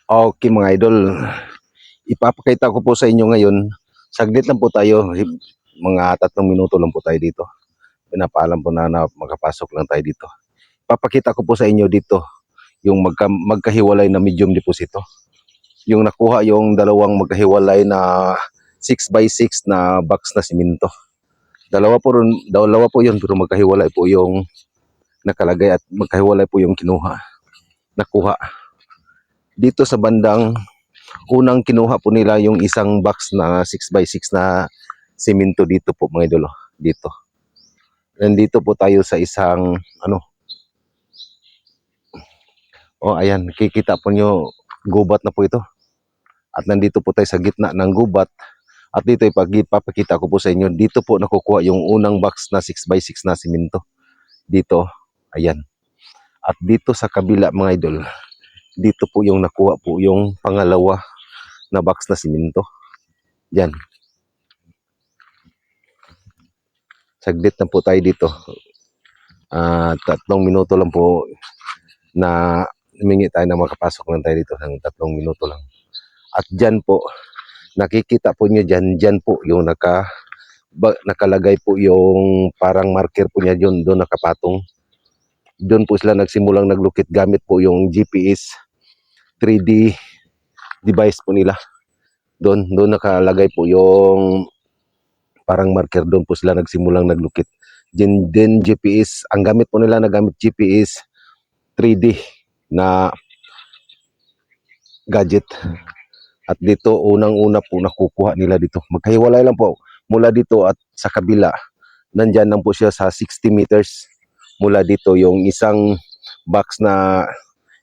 Okay mga idol, ipapakita ko po sa inyo ngayon, saglit lang po tayo, mga 3 minuto lang po tayo dito. Pinapaalam po na makapasok lang tayo dito. Papakita ko po sa inyo dito yung magkahiwalay na medium deposito. Yung nakuha yung dalawang magkahiwalay na 6x6 na box na simento. Dalawa po yun pero magkahiwalay po yung nakalagay at magkahiwalay po yung nakuha. Dito sa bandang unang kinuha po nila yung isang box na 6x6 na simento dito po mga idolo, dito. Nandito po tayo sa isang ayan, kikita po nyo, gubat na po ito. At nandito po tayo sa gitna ng gubat. At dito ipapakita ko po sa inyo, dito po nakukuha yung unang box na 6x6 na simento. Dito, ayan. At dito sa kabila mga idol, dito po yung nakuha po yung pangalawa na box na simento. Yan. Saglit na po tayo dito. 3 minuto lang po na humingi tayo na makapasok lang tayo dito ng 3 minuto lang. At dyan po, nakikita po nyo dyan po yung nakalagay po yung parang marker po niya doon nakapatong. Doon po sila nagsimulang naglukit gamit po yung GPS 3D device po nila. Doon nakalagay po yung parang marker, doon po sila nagsimulang naglukit. Din GPS, ang gamit po nila na gamit GPS 3D na gadget. At dito unang-una po nakukuha nila dito. Magkahiwalay lang po mula dito at sa kabila. Nandyan lang po siya sa 60 meters mula dito yung isang box na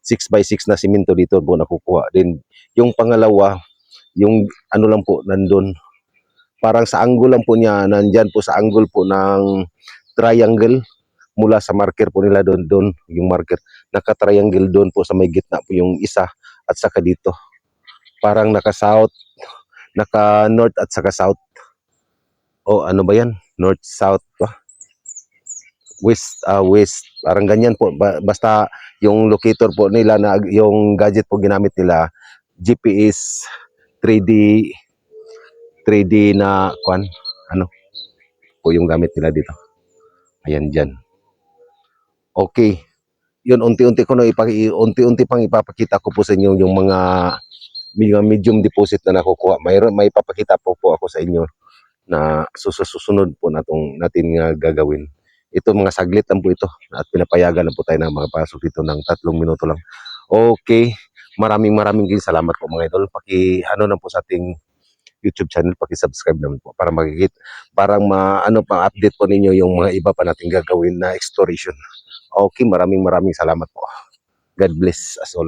6x6 na simento dito po nakukuha. Then yung pangalawa, yung lang po nandun. Parang sa angle lang po niya, nandyan po sa angle po ng triangle mula sa marker po nila doon yung marker. Naka-triangle doon po sa may gitna po yung isa at saka dito. Parang naka-south, naka-north at saka south. Ano ba yan? North-south pa? West. Parang ganyan po. Basta yung locator po nila, na yung gadget po ginamit nila, GPS 3D na po yung gamit nila dito. Ayan dyan. Okay. Yun, unti-unti pang ipapakita ko po sa inyo yung mga medium deposit na nakukuha. May papakita po ako sa inyo na susunod po natin gagawin. Ito mga saglit lang po ito at pinapayagan na po tayo na makapasok dito ng 3 minuto lang. Okay, maraming salamat po mga idol. Na po sa ating YouTube channel, paki-subscribe naman po para ma-update po ninyo yung mga iba pa nating gagawin na exploration. Okay, maraming salamat po. God bless us all.